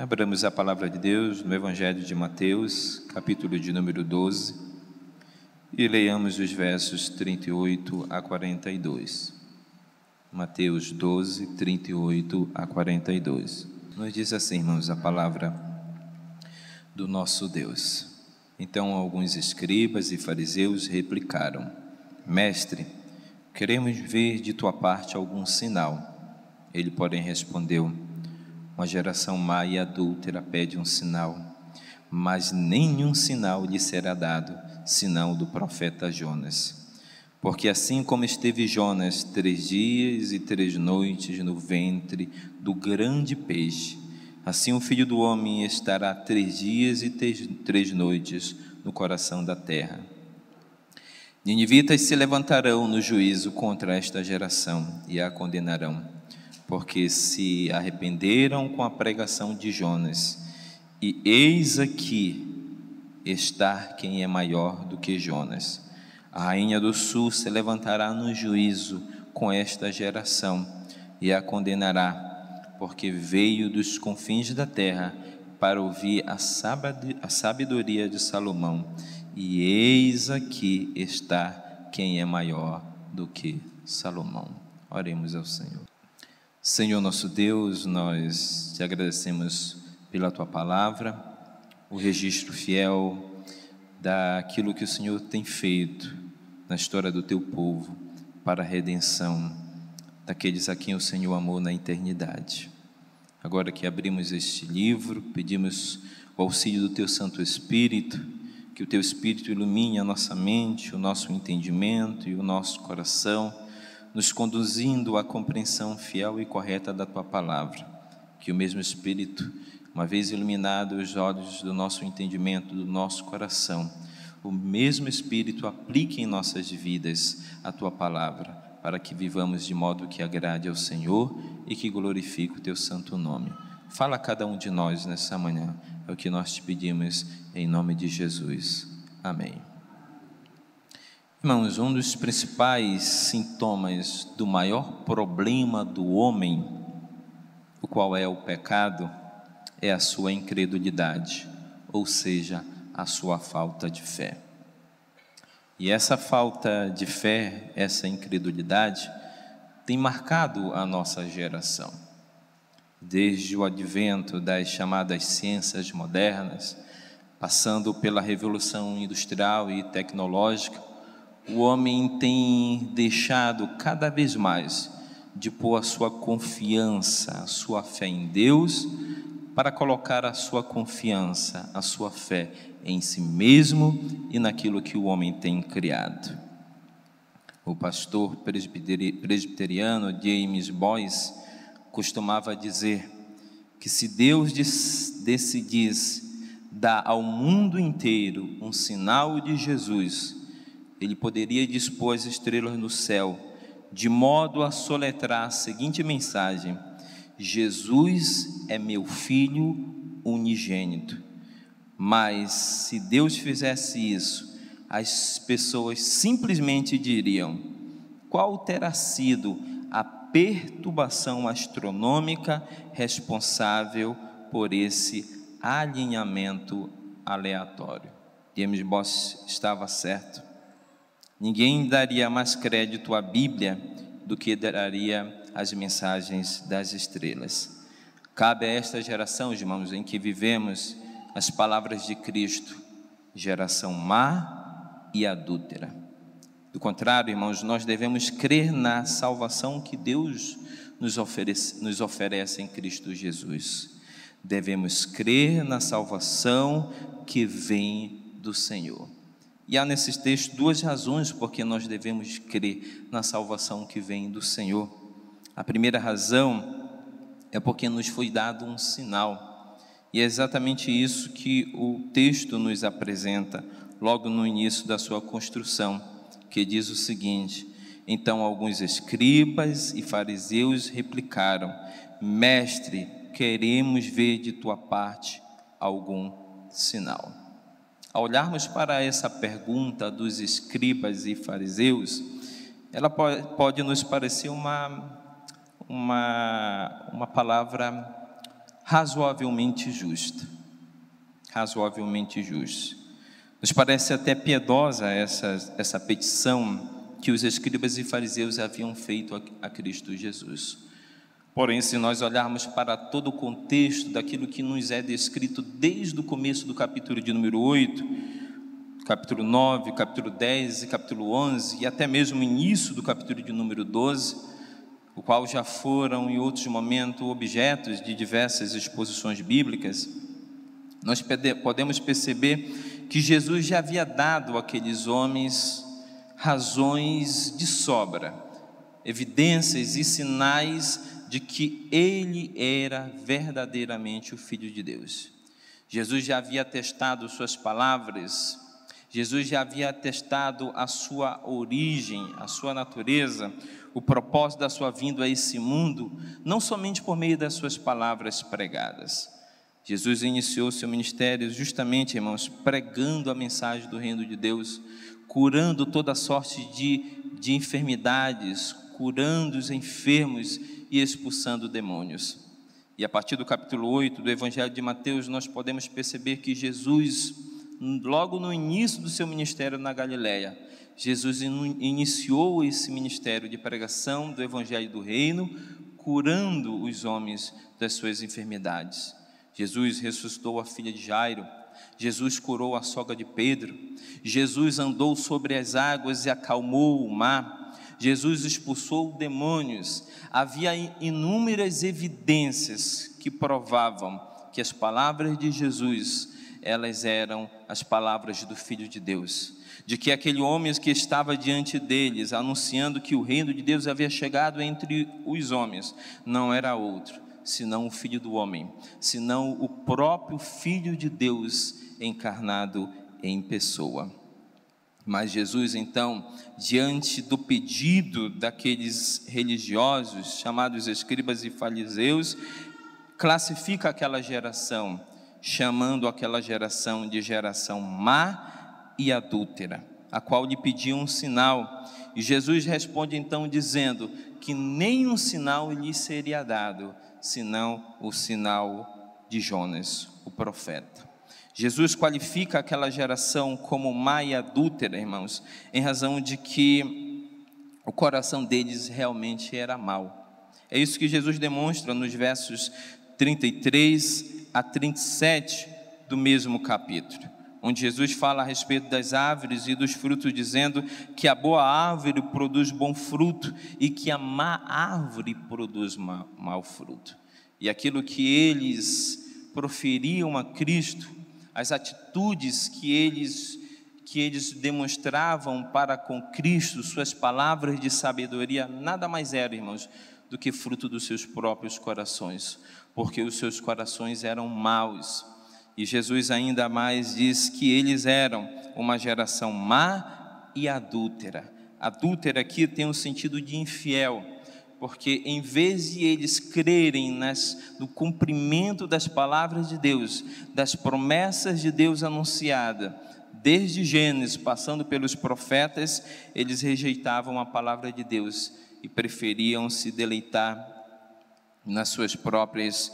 Abramos a palavra de Deus no Evangelho de Mateus, capítulo de número 12, e leiamos os versos 38 a 42. Mateus 12, 38 a 42. Nos diz assim, irmãos, a palavra do nosso Deus. Então alguns escribas e fariseus replicaram: Mestre, queremos ver de tua parte algum sinal. Ele, porém, respondeu: Uma geração má e adúltera pede um sinal, mas nenhum sinal lhe será dado, senão o do profeta Jonas. Porque assim como esteve Jonas 3 dias e 3 noites no ventre do grande peixe, assim o Filho do Homem estará 3 dias e 3 noites no coração da terra. Ninivitas se levantarão no juízo contra esta geração e a condenarão, porque se arrependeram com a pregação de Jonas. E eis aqui está quem é maior do que Jonas. A rainha do sul se levantará no juízo com esta geração e a condenará, porque veio dos confins da terra para ouvir a sabedoria de Salomão. E eis aqui está quem é maior do que Salomão. Oremos ao Senhor. Senhor nosso Deus, nós te agradecemos pela tua palavra, o registro fiel daquilo que o Senhor tem feito na história do teu povo para a redenção daqueles a quem o Senhor amou na eternidade. Agora que abrimos este livro, pedimos o auxílio do teu Santo Espírito, que o teu Espírito ilumine a nossa mente, o nosso entendimento e o nosso coração, nos conduzindo à compreensão fiel e correta da tua palavra. Que o mesmo Espírito, uma vez iluminado os olhos do nosso entendimento, do nosso coração, o mesmo Espírito aplique em nossas vidas a tua palavra, para que vivamos de modo que agrade ao Senhor e que glorifique o teu santo nome. Fala a cada um de nós nessa manhã, é o que nós te pedimos em nome de Jesus. Amém. Irmãos, um dos principais sintomas do maior problema do homem, o qual é o pecado, é a sua incredulidade, ou seja, a sua falta de fé. E essa falta de fé, essa incredulidade, tem marcado a nossa geração. Desde o advento das chamadas ciências modernas, passando pela revolução industrial e tecnológica, o homem tem deixado cada vez mais de pôr a sua confiança, a sua fé em Deus, para colocar a sua confiança, a sua fé em si mesmo e naquilo que o homem tem criado. O pastor presbiteriano James Boyce costumava dizer que se Deus decidisse dar ao mundo inteiro um sinal de Jesus, ele poderia dispor as estrelas no céu, de modo a soletrar a seguinte mensagem: Jesus é meu Filho unigênito. Mas se Deus fizesse isso, as pessoas simplesmente diriam: qual terá sido a perturbação astronômica responsável por esse alinhamento aleatório? James Boyce estava certo. Ninguém daria mais crédito à Bíblia do que daria às mensagens das estrelas. Cabe a esta geração, irmãos, em que vivemos, as palavras de Cristo: geração má e adúltera. Do contrário, irmãos, nós devemos crer na salvação que Deus nos oferece em Cristo Jesus. Devemos crer na salvação que vem do Senhor. E há nesse texto 2 razões porque nós devemos crer na salvação que vem do Senhor. A primeira razão é porque nos foi dado um sinal. E é exatamente isso que o texto nos apresenta, logo no início da sua construção, que diz o seguinte: então alguns escribas e fariseus replicaram: Mestre, queremos ver de tua parte algum sinal. Ao olharmos para essa pergunta dos escribas e fariseus, ela pode nos parecer uma palavra razoavelmente justa. Razoavelmente justa. Nos parece até piedosa essa petição que os escribas e fariseus haviam feito a Cristo Jesus. Porém, se nós olharmos para todo o contexto daquilo que nos é descrito desde o começo do capítulo de número 8, capítulo 9, capítulo 10 e capítulo 11, e até mesmo o início do capítulo de número 12, o qual já foram em outros momentos objetos de diversas exposições bíblicas, nós podemos perceber que Jesus já havia dado àqueles homens razões de sobra, evidências e sinais de que ele era verdadeiramente o Filho de Deus. Jesus já havia atestado suas palavras, Jesus já havia atestado a sua origem, a sua natureza, o propósito da sua vinda a esse mundo, não somente por meio das suas palavras pregadas. Jesus iniciou seu ministério justamente, irmãos, pregando a mensagem do reino de Deus, curando toda sorte de enfermidades, curando os enfermos e expulsando demônios. E a partir do capítulo 8 do Evangelho de Mateus, nós podemos perceber que Jesus, logo no início do seu ministério na Galileia, Jesus iniciou esse ministério de pregação do Evangelho do Reino, curando os homens das suas enfermidades. Jesus ressuscitou a filha de Jairo, Jesus curou a sogra de Pedro, Jesus andou sobre as águas e acalmou o mar, Jesus expulsou demônios. Havia inúmeras evidências que provavam que as palavras de Jesus, elas eram as palavras do Filho de Deus, de que aquele homem que estava diante deles, anunciando que o reino de Deus havia chegado entre os homens, não era outro senão o Filho do homem, senão o próprio Filho de Deus encarnado em pessoa. Mas Jesus, então, diante do pedido daqueles religiosos, chamados escribas e fariseus, classifica aquela geração, chamando aquela geração de geração má e adúltera, a qual lhe pediam um sinal. E Jesus responde então dizendo que nenhum sinal lhe seria dado, senão o sinal de Jonas, o profeta. Jesus qualifica aquela geração como má e adúltera, irmãos, em razão de que o coração deles realmente era mau. É isso que Jesus demonstra nos versos 33 a 37 do mesmo capítulo, onde Jesus fala a respeito das árvores e dos frutos, dizendo que a boa árvore produz bom fruto e que a má árvore produz mau fruto. E aquilo que eles proferiam a Cristo, as atitudes que eles demonstravam para com Cristo, suas palavras de sabedoria, nada mais eram, irmãos, do que fruto dos seus próprios corações, porque os seus corações eram maus. E Jesus ainda mais diz que eles eram uma geração má e adúltera. Adúltera aqui tem um sentido de infiel, porque em vez de eles crerem no cumprimento das palavras de Deus, das promessas de Deus anunciada, desde Gênesis, passando pelos profetas, eles rejeitavam a palavra de Deus e preferiam se deleitar nas suas próprias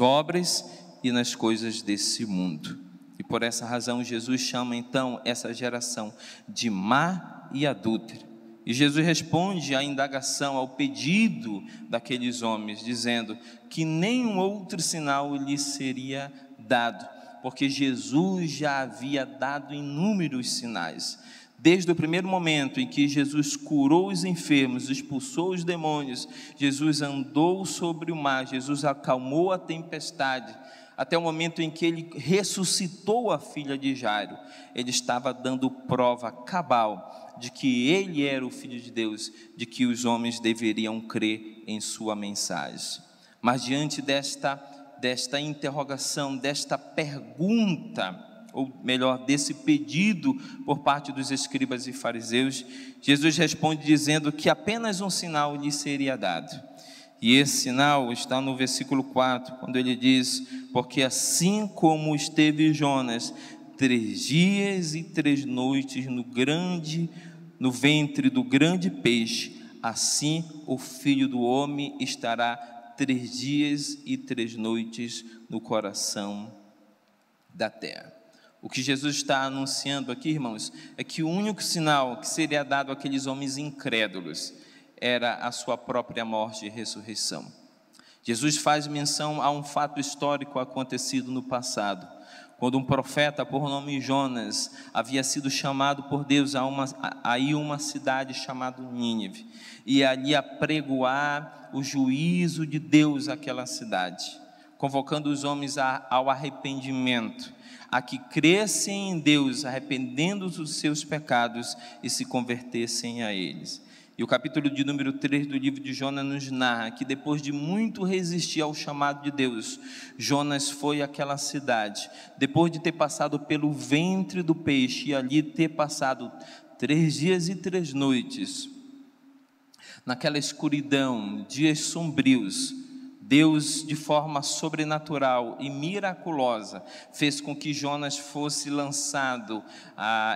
obras e nas coisas desse mundo. E por essa razão Jesus chama então essa geração de má e adúltera. E Jesus responde à indagação, ao pedido daqueles homens, dizendo que nenhum outro sinal lhe seria dado, porque Jesus já havia dado inúmeros sinais. Desde o primeiro momento em que Jesus curou os enfermos, expulsou os demônios, Jesus andou sobre o mar, Jesus acalmou a tempestade, até o momento em que ele ressuscitou a filha de Jairo, ele estava dando prova cabal de que ele era o Filho de Deus, de que os homens deveriam crer em sua mensagem. Mas diante desta interrogação, desta pergunta, ou melhor, desse pedido por parte dos escribas e fariseus, Jesus responde dizendo que apenas um sinal lhe seria dado. E esse sinal está no versículo 4, quando ele diz: porque assim como esteve Jonas 3 dias e 3 noites no ventre do grande peixe, assim o Filho do Homem estará 3 dias e 3 noites no coração da terra. O que Jesus está anunciando aqui, irmãos, é que o único sinal que seria dado àqueles homens incrédulos era a sua própria morte e ressurreição. Jesus faz menção a um fato histórico acontecido no passado, quando um profeta por nome Jonas havia sido chamado por Deus a ir a uma cidade chamada Nínive, e ali apregoar o juízo de Deus àquela cidade, convocando os homens ao arrependimento, a que crescem em Deus, arrependendo dos seus pecados e se convertessem a eles. E o capítulo de número 3 do livro de Jonas nos narra que depois de muito resistir ao chamado de Deus, Jonas foi àquela cidade, depois de ter passado pelo ventre do peixe e ali ter passado 3 dias e 3 noites, naquela escuridão, dias sombrios, Deus, de forma sobrenatural e miraculosa, fez com que Jonas fosse lançado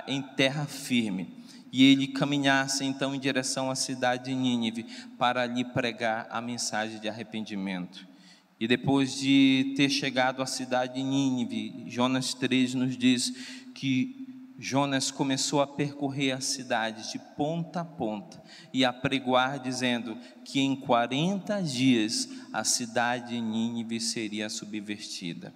em terra firme, e ele caminhasse então em direção à cidade de Nínive, para ali pregar a mensagem de arrependimento. E depois de ter chegado à cidade de Nínive, Jonas 3 nos diz que Jonas começou a percorrer a cidade de ponta a ponta e a pregoar, dizendo que em 40 dias a cidade de Nínive seria subvertida.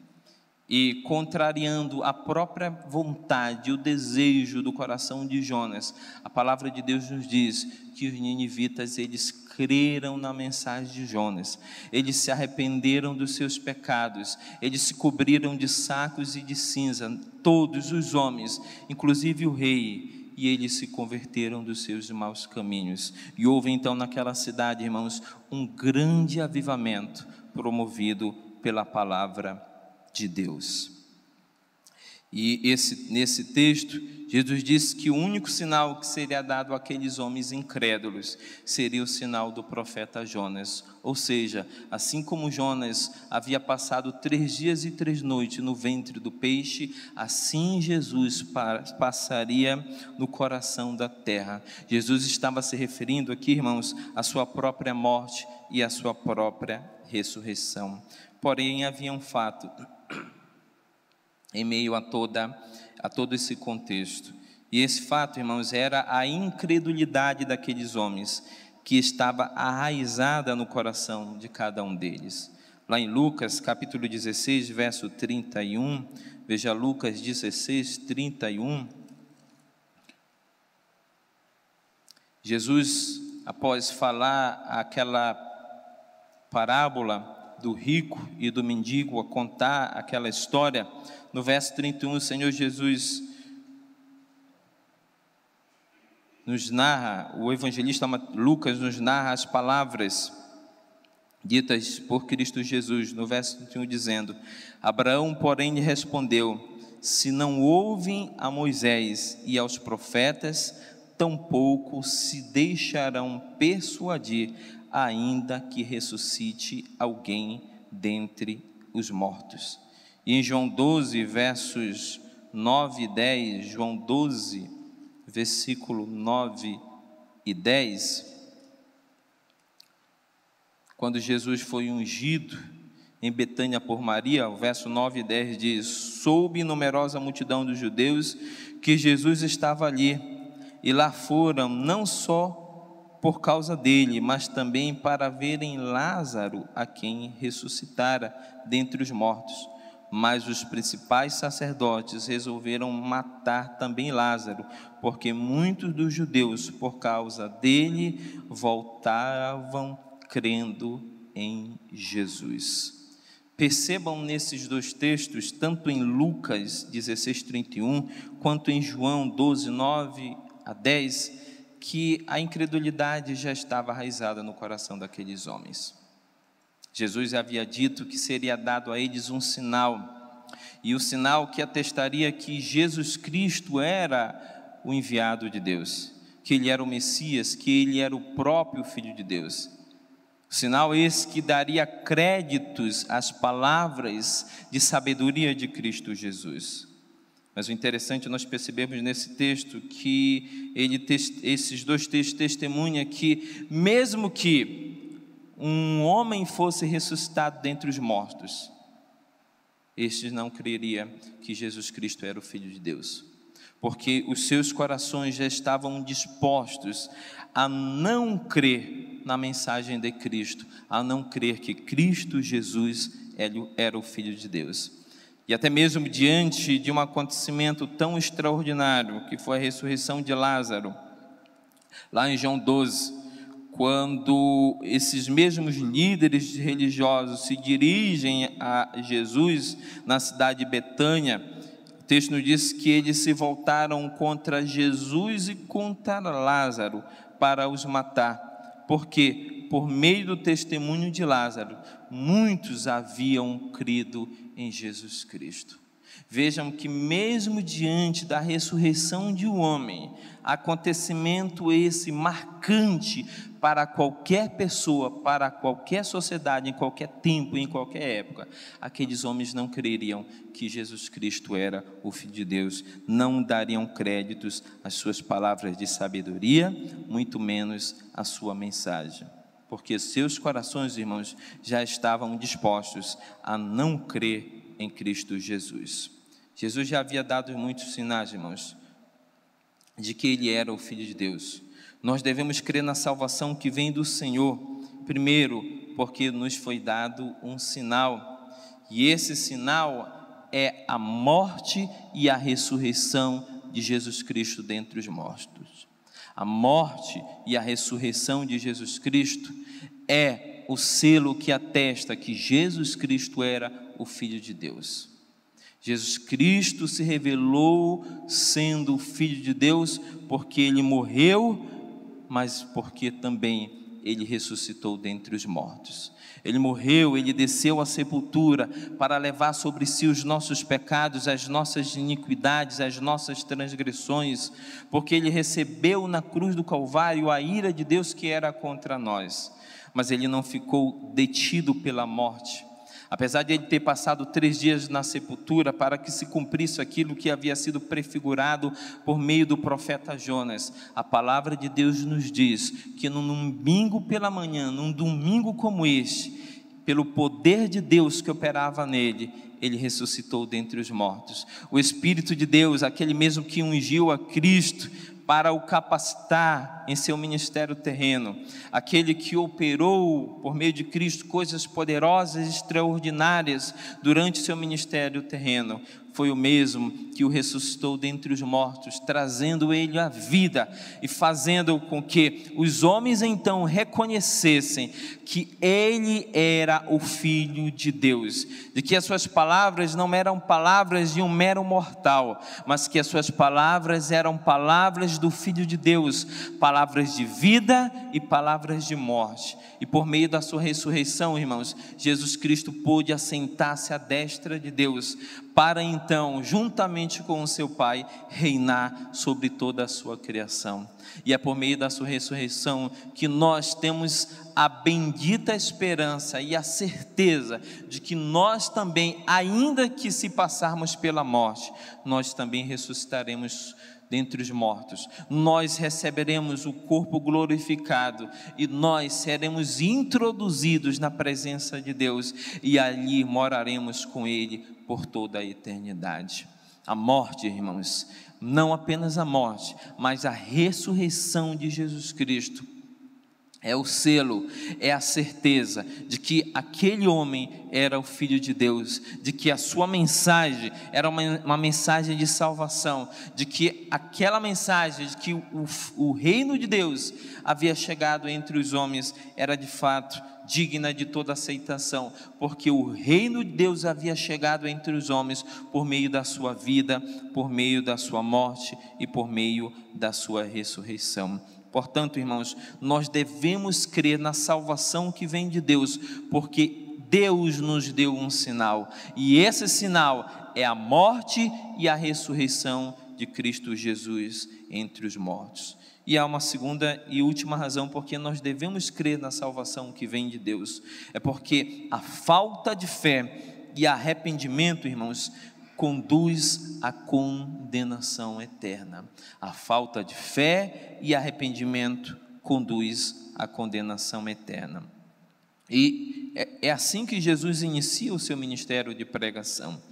E contrariando a própria vontade e o desejo do coração de Jonas, a palavra de Deus nos diz que os ninivitas, eles creram na mensagem de Jonas, eles se arrependeram dos seus pecados, eles se cobriram de sacos e de cinza, todos os homens, inclusive o rei, e eles se converteram dos seus maus caminhos. E houve então naquela cidade, irmãos, um grande avivamento promovido pela palavra de Deus. E nesse texto, Jesus disse que o único sinal que seria dado àqueles homens incrédulos seria o sinal do profeta Jonas. Ou seja, assim como Jonas havia passado 3 dias e 3 noites no ventre do peixe, assim Jesus passaria no coração da terra. Jesus estava se referindo aqui, irmãos, à sua própria morte e à sua própria ressurreição. Porém, havia um fato em meio a todo esse contexto, e esse fato, irmãos, era a incredulidade daqueles homens, que estava arraizada no coração de cada um deles. Lá em Lucas capítulo 16, verso 31, veja Lucas 16, 31, Jesus, após falar aquela parábola do rico e do mendigo, a contar aquela história, no verso 31, o Senhor Jesus nos narra, o evangelista Lucas nos narra as palavras ditas por Cristo Jesus, no verso 31, dizendo: Abraão, porém, lhe respondeu: se não ouvem a Moisés e aos profetas, tampouco se deixarão persuadir, ainda que ressuscite alguém dentre os mortos. E em João 12, versos 9 e 10, João 12, versículo 9 e 10, quando Jesus foi ungido em Betânia por Maria, o verso 9 e 10 diz: soube numerosa multidão dos judeus que Jesus estava ali, e lá foram não só por causa dele, mas também para verem Lázaro, a quem ressuscitara dentre os mortos. Mas os principais sacerdotes resolveram matar também Lázaro, porque muitos dos judeus, por causa dele, voltavam crendo em Jesus. Percebam nesses dois textos, tanto em Lucas 16, 31, quanto em João 12, 9 a 10, que a incredulidade já estava arraizada no coração daqueles homens. Jesus havia dito que seria dado a eles um sinal, e o sinal que atestaria que Jesus Cristo era o enviado de Deus, que Ele era o Messias, que Ele era o próprio Filho de Deus. O sinal esse que daria créditos às palavras de sabedoria de Cristo Jesus. Mas o interessante, nós percebemos nesse texto que esses dois textos testemunham que, mesmo que um homem fosse ressuscitado dentre os mortos, estes não creriam que Jesus Cristo era o Filho de Deus, porque os seus corações já estavam dispostos a não crer na mensagem de Cristo, a não crer que Cristo Jesus era o Filho de Deus. E até mesmo diante de um acontecimento tão extraordinário, que foi a ressurreição de Lázaro, lá em João 12, quando esses mesmos líderes religiosos se dirigem a Jesus na cidade de Betânia, o texto nos diz que eles se voltaram contra Jesus e contra Lázaro para os matar, porque por meio do testemunho de Lázaro, muitos haviam crido em Jesus Cristo. Vejam que mesmo diante da ressurreição de um homem, acontecimento esse marcante para qualquer pessoa, para qualquer sociedade, em qualquer tempo, em qualquer época, aqueles homens não creriam que Jesus Cristo era o Filho de Deus, não dariam créditos às suas palavras de sabedoria, muito menos à sua mensagem, porque seus corações, irmãos, já estavam dispostos a não crer em Cristo Jesus. Jesus já havia dado muitos sinais, irmãos, de que Ele era o Filho de Deus. Nós devemos crer na salvação que vem do Senhor, primeiro, porque nos foi dado um sinal, e esse sinal é a morte e a ressurreição de Jesus Cristo dentre os mortos. A morte e a ressurreição de Jesus Cristo é o selo que atesta que Jesus Cristo era o Filho de Deus. Jesus Cristo se revelou sendo o Filho de Deus, porque Ele morreu, mas porque também Ele ressuscitou dentre os mortos. Ele morreu, Ele desceu à sepultura para levar sobre si os nossos pecados, as nossas iniquidades, as nossas transgressões, porque Ele recebeu na cruz do Calvário a ira de Deus que era contra nós, mas Ele não ficou detido pela morte. Apesar de Ele ter passado 3 dias na sepultura para que se cumprisse aquilo que havia sido prefigurado por meio do profeta Jonas, a palavra de Deus nos diz que num domingo pela manhã, num domingo como este, pelo poder de Deus que operava nele, Ele ressuscitou dentre os mortos. O Espírito de Deus, aquele mesmo que ungiu a Cristo para o capacitar em seu ministério terreno, aquele que operou por meio de Cristo coisas poderosas e extraordinárias durante seu ministério terreno, foi o mesmo que o ressuscitou dentre os mortos, trazendo ele à vida e fazendo com que os homens então reconhecessem que ele era o Filho de Deus, de que as suas palavras não eram palavras de um mero mortal, mas que as suas palavras eram palavras do Filho de Deus, palavras de vida e palavras de morte. E por meio da sua ressurreição, irmãos, Jesus Cristo pôde assentar-se à destra de Deus, para então, juntamente com o seu Pai, reinar sobre toda a sua criação. E é por meio da sua ressurreição que nós temos a bendita esperança e a certeza de que nós também, ainda que se passarmos pela morte, nós também ressuscitaremos dentre os mortos, nós receberemos o corpo glorificado e nós seremos introduzidos na presença de Deus e ali moraremos com Ele por toda a eternidade. A morte, irmãos, não apenas a morte, mas a ressurreição de Jesus Cristo é o selo, é a certeza de que aquele homem era o Filho de Deus, de que a sua mensagem era uma mensagem de salvação, de que aquela mensagem de que o reino de Deus havia chegado entre os homens era de fato digna de toda aceitação, porque o reino de Deus havia chegado entre os homens por meio da sua vida, por meio da sua morte e por meio da sua ressurreição. Portanto, irmãos, nós devemos crer na salvação que vem de Deus, porque Deus nos deu um sinal, e esse sinal é a morte e a ressurreição de Cristo Jesus entre os mortos. E há uma segunda e última razão porque nós devemos crer na salvação que vem de Deus, é porque a falta de fé e arrependimento, irmãos, conduz à condenação eterna. A falta de fé e arrependimento conduz à condenação eterna. E é assim que Jesus inicia o seu ministério de pregação.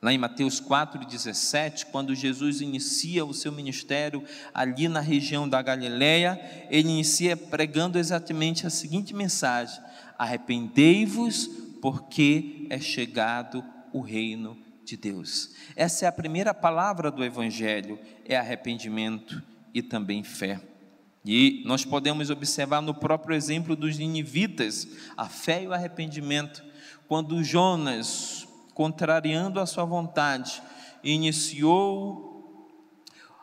Lá em Mateus 4,17, quando Jesus inicia o seu ministério ali na região da Galileia, ele inicia pregando exatamente a seguinte mensagem: arrependei-vos, porque é chegado o reino de Deus. Essa é a primeira palavra do Evangelho, é arrependimento e também fé. E nós podemos observar no próprio exemplo dos ninivitas, a fé e o arrependimento, quando Jonas, contrariando a sua vontade, iniciou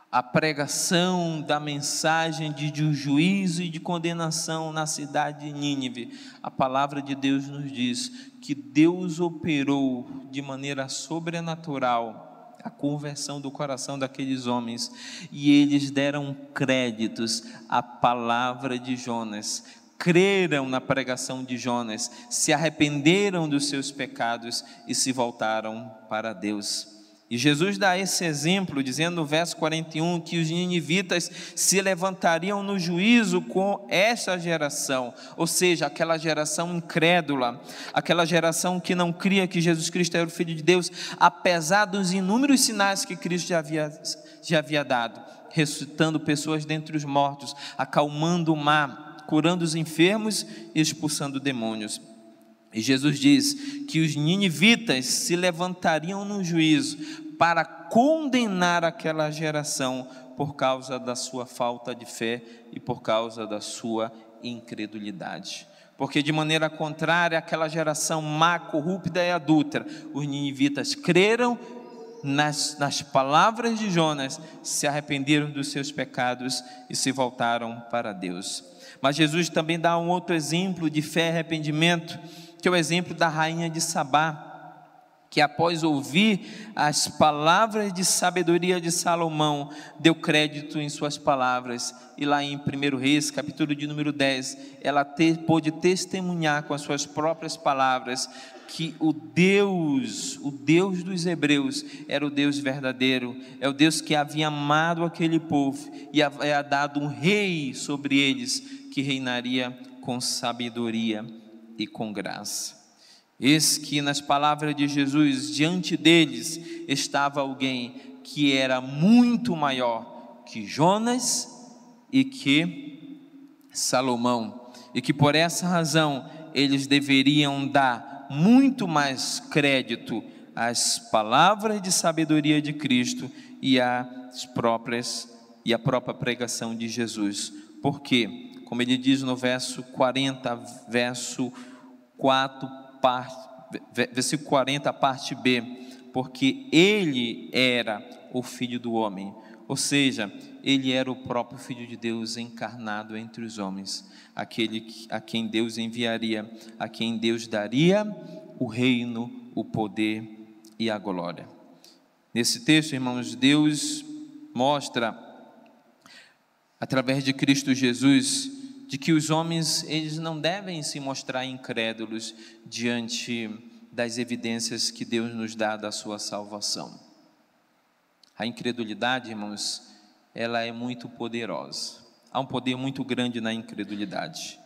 a pregação da mensagem de juízo e de condenação na cidade de Nínive. A palavra de Deus nos diz que Deus operou de maneira sobrenatural a conversão do coração daqueles homens, e eles deram créditos à palavra de Jonas, creram na pregação de Jonas, se arrependeram dos seus pecados e se voltaram para Deus. E Jesus dá esse exemplo, dizendo no verso 41, que os ninivitas se levantariam no juízo com essa geração, ou seja, aquela geração incrédula, aquela geração que não cria que Jesus Cristo era o Filho de Deus, apesar dos inúmeros sinais que Cristo já havia dado, ressuscitando pessoas dentre os mortos, acalmando o mar, curando os enfermos e expulsando demônios. E Jesus diz que os ninivitas se levantariam no juízo para condenar aquela geração por causa da sua falta de fé e por causa da sua incredulidade. Porque de maneira contrária, aquela geração má, corrupta e adúltera, os ninivitas creram nas palavras de Jonas, se arrependeram dos seus pecados e se voltaram para Deus. Mas Jesus também dá um outro exemplo de fé e arrependimento, que é o exemplo da rainha de Sabá, que após ouvir as palavras de sabedoria de Salomão, deu crédito em suas palavras, e lá em 1 Reis, capítulo de número 10, ela pôde testemunhar com as suas próprias palavras, que o Deus dos hebreus, era o Deus verdadeiro, é o Deus que havia amado aquele povo, e havia dado um rei sobre eles, que reinaria com sabedoria e com graça. Eis que nas palavras de Jesus, diante deles estava alguém que era muito maior que Jonas e que Salomão, e que por essa razão eles deveriam dar muito mais crédito às palavras de sabedoria de Cristo e a própria pregação de Jesus. Porque, como ele diz no verso 40, versículo 40, parte B, porque ele era o Filho do homem, ou seja, ele era o próprio Filho de Deus encarnado entre os homens, aquele a quem Deus enviaria, a quem Deus daria o reino, o poder e a glória. Nesse texto, irmãos, Deus mostra, através de Cristo Jesus, de que os homens, eles não devem se mostrar incrédulos diante das evidências que Deus nos dá da sua salvação. A incredulidade, irmãos, ela é muito poderosa. Há um poder muito grande na incredulidade.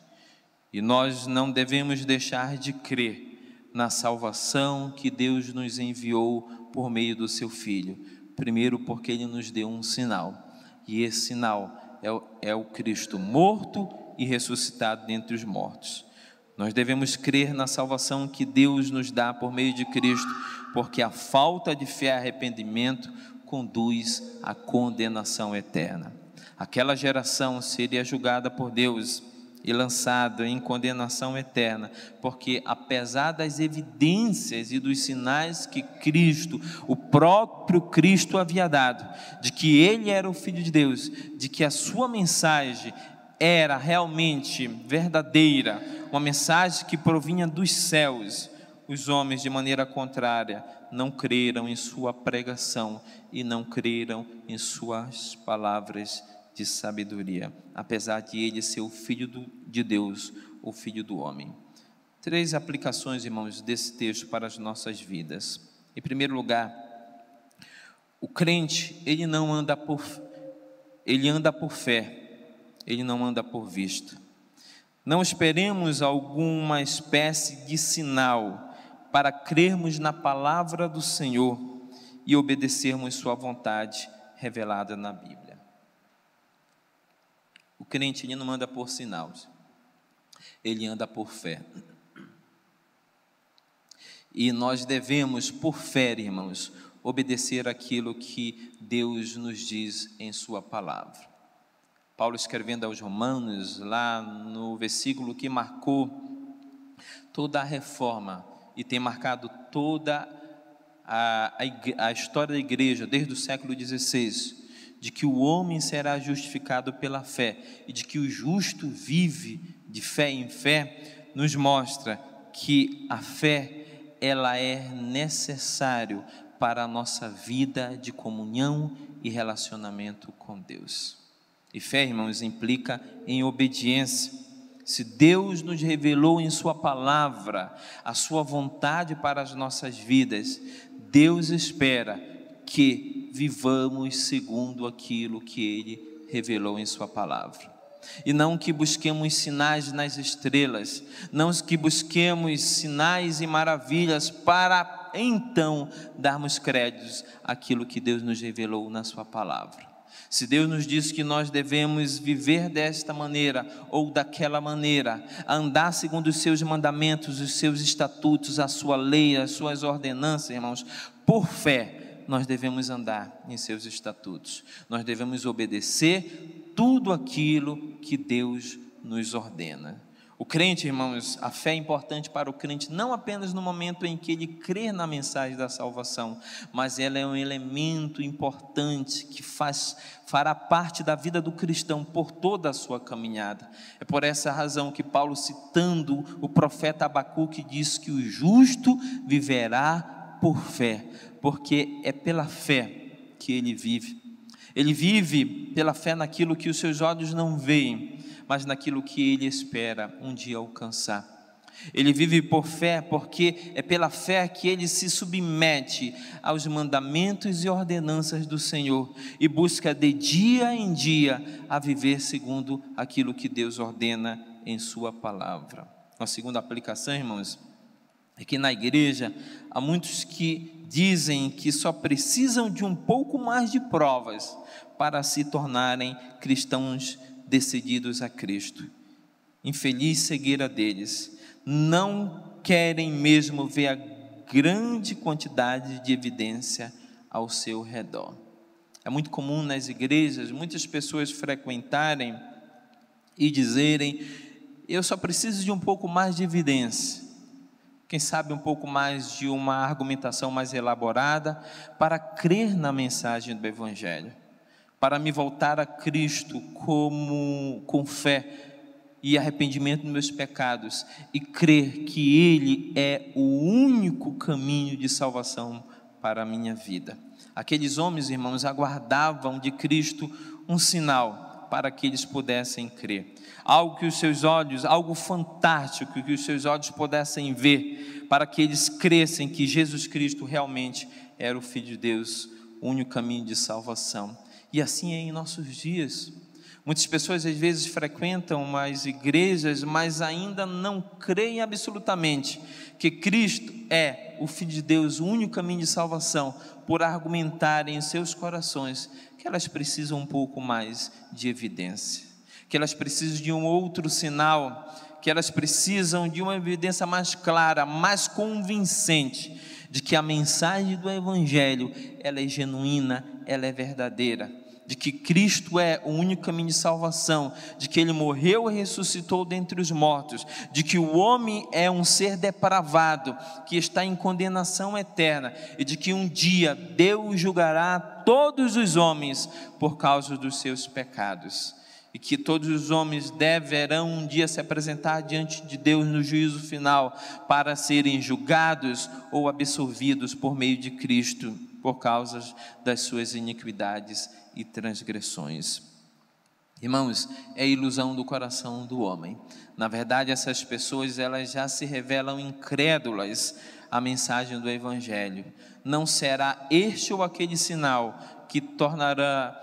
E nós não devemos deixar de crer na salvação que Deus nos enviou por meio do seu Filho. Primeiro, porque Ele nos deu um sinal. E esse sinal é o Cristo morto e ressuscitado dentre os mortos. Nós devemos crer na salvação que Deus nos dá por meio de Cristo, porque a falta de fé e arrependimento conduz à condenação eterna. Aquela geração seria julgada por Deus e lançada em condenação eterna, porque apesar das evidências e dos sinais que Cristo, o próprio Cristo havia dado, de que Ele era o Filho de Deus, de que a sua mensagem era realmente verdadeira, uma mensagem que provinha dos céus, os homens, de maneira contrária, não creram em sua pregação e não creram em suas palavras de sabedoria, apesar de ele ser o Filho de Deus, o Filho do homem. 3 aplicações, irmãos, desse texto para as nossas vidas. Em primeiro lugar, o crente, ele anda por fé, ele não anda por vista. Não esperemos alguma espécie de sinal para crermos na palavra do Senhor e obedecermos sua vontade revelada na Bíblia. O crente, ele não anda por sinais, ele anda por fé. E nós devemos, por fé, irmãos, obedecer aquilo que Deus nos diz em sua palavra. Paulo, escrevendo aos Romanos, lá no versículo que marcou toda a reforma e tem marcado toda a história da igreja desde o século XVI, de que o homem será justificado pela fé e de que o justo vive de fé em fé, nos mostra que a fé, ela é necessário para a nossa vida de comunhão e relacionamento com Deus. E fé, irmãos, implica em obediência. Se Deus nos revelou em sua palavra a sua vontade para as nossas vidas, Deus espera que vivamos segundo aquilo que Ele revelou em sua palavra. E não que busquemos sinais nas estrelas, não que busquemos sinais e maravilhas para então darmos créditos àquilo que Deus nos revelou na sua palavra. Se Deus nos diz que nós devemos viver desta maneira ou daquela maneira, andar segundo os seus mandamentos, os seus estatutos, a sua lei, as suas ordenanças, irmãos, por fé, nós devemos andar em seus estatutos, nós devemos obedecer tudo aquilo que Deus nos ordena. O crente, irmãos, a fé é importante para o crente não apenas no momento em que ele crê na mensagem da salvação, mas ela é um elemento importante que fará parte da vida do cristão por toda a sua caminhada. É por essa razão que Paulo, citando o profeta Abacuque, diz que o justo viverá por fé, porque é pela fé que ele vive. Ele vive pela fé naquilo que os seus olhos não veem, mas naquilo que ele espera um dia alcançar. Ele vive por fé porque é pela fé que ele se submete aos mandamentos e ordenanças do Senhor e busca de dia em dia a viver segundo aquilo que Deus ordena em sua palavra. A segunda aplicação, irmãos, é que na igreja há muitos que dizem que só precisam de um pouco mais de provas para se tornarem cristãos decididos a Cristo. Infeliz cegueira deles, não querem mesmo ver a grande quantidade de evidência ao seu redor. É muito comum nas igrejas muitas pessoas frequentarem e dizerem: eu só preciso de um pouco mais de evidência, quem sabe um pouco mais de uma argumentação mais elaborada para crer na mensagem do Evangelho, para me voltar a Cristo com fé e arrependimento dos meus pecados e crer que Ele é o único caminho de salvação para a minha vida. Aqueles homens, irmãos, aguardavam de Cristo um sinal para que eles pudessem crer, algo que os seus olhos, algo fantástico que os seus olhos pudessem ver, para que eles crescem que Jesus Cristo realmente era o Filho de Deus, o único caminho de salvação. E assim é em nossos dias. Muitas pessoas às vezes frequentam as igrejas, mas ainda não creem absolutamente que Cristo é o Filho de Deus, o único caminho de salvação, por argumentarem em seus corações que elas precisam um pouco mais de evidência, que elas precisam de um outro sinal, que elas precisam de uma evidência mais clara, mais convincente, de que a mensagem do Evangelho, ela é genuína, ela é verdadeira, de que Cristo é o único caminho de salvação, de que Ele morreu e ressuscitou dentre os mortos, de que o homem é um ser depravado, que está em condenação eterna, e de que um dia Deus julgará todos os homens por causa dos seus pecados, e que todos os homens deverão um dia se apresentar diante de Deus no juízo final, para serem julgados ou absolvidos por meio de Cristo, por causa das suas iniquidades e transgressões. Irmãos, é a ilusão do coração do homem. Na verdade, essas pessoas, elas já se revelam incrédulas à mensagem do Evangelho. Não será este ou aquele sinal que tornará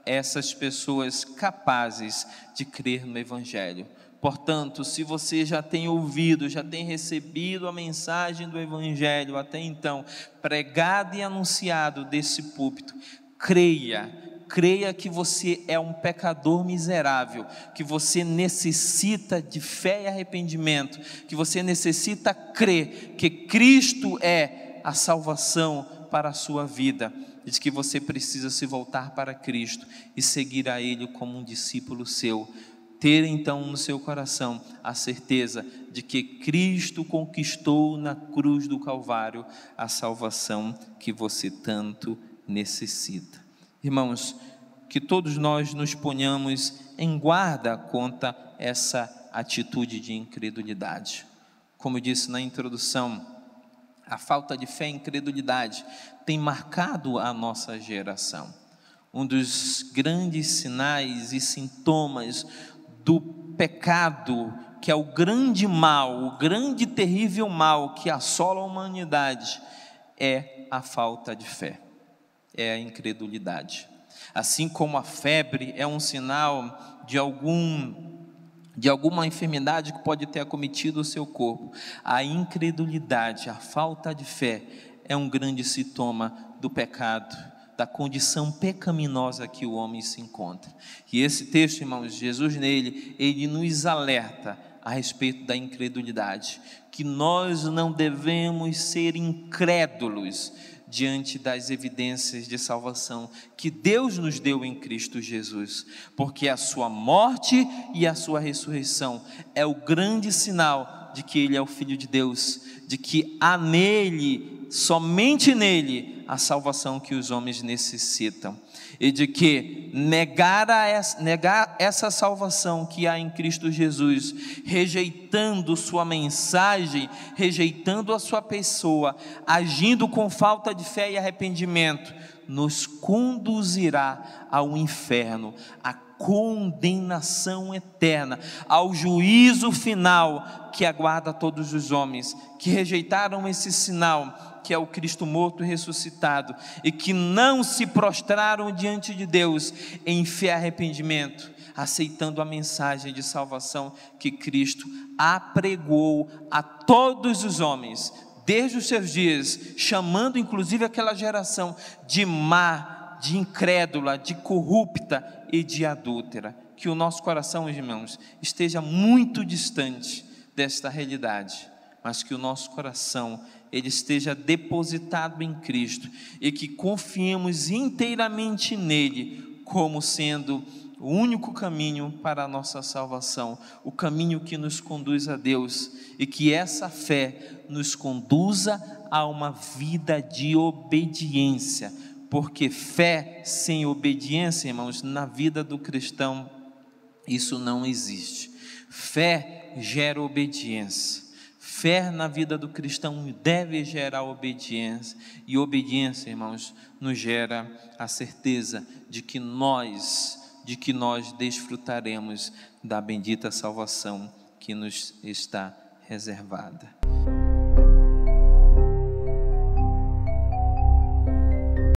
essas pessoas capazes de crer no Evangelho, Portanto, se você já tem ouvido, já tem recebido a mensagem do Evangelho até então, pregado e anunciado desse púlpito, creia que você é um pecador miserável, que você necessita de fé e arrependimento, que você necessita crer que Cristo é a salvação para a sua vida, diz que você precisa se voltar para Cristo e seguir a Ele como um discípulo seu. Ter então no seu coração a certeza de que Cristo conquistou na cruz do Calvário a salvação que você tanto necessita. Irmãos, que todos nós nos ponhamos em guarda contra essa atitude de incredulidade. Como eu disse na introdução, a falta de fé e incredulidade tem marcado a nossa geração. Um dos grandes sinais e sintomas do pecado, que é o grande mal, o grande e terrível mal que assola a humanidade, é a falta de fé, é a incredulidade. Assim como a febre é um sinal de alguma enfermidade que pode ter acometido o seu corpo, a incredulidade, a falta de fé é um grande sintoma do pecado, da condição pecaminosa que o homem se encontra. E esse texto, irmãos, Jesus nele, ele nos alerta a respeito da incredulidade, que nós não devemos ser incrédulos diante das evidências de salvação que Deus nos deu em Cristo Jesus, porque a sua morte e a sua ressurreição é o grande sinal de que Ele é o Filho de Deus, de que há nele, somente nele, a salvação que os homens necessitam, e de que negar essa salvação que há em Cristo Jesus, rejeitando sua mensagem, rejeitando a sua pessoa, agindo com falta de fé e arrependimento, nos conduzirá ao inferno, à condenação eterna, ao juízo final que aguarda todos os homens que rejeitaram esse sinal, que é o Cristo morto e ressuscitado, e que não se prostraram diante de Deus em fé e arrependimento, aceitando a mensagem de salvação que Cristo apregou a todos os homens, desde os seus dias, chamando inclusive aquela geração de má, de incrédula, de corrupta e de adúltera. Que o nosso coração, irmãos, esteja muito distante desta realidade, mas que o nosso coração ele esteja depositado em Cristo e que confiemos inteiramente nele como sendo o único caminho para a nossa salvação, o caminho que nos conduz a Deus, e que essa fé nos conduza a uma vida de obediência, porque fé sem obediência, irmãos, na vida do cristão, isso não existe. Fé gera obediência. Fé na vida do cristão deve gerar obediência, e obediência, irmãos, nos gera a certeza de que nós desfrutaremos da bendita salvação que nos está reservada.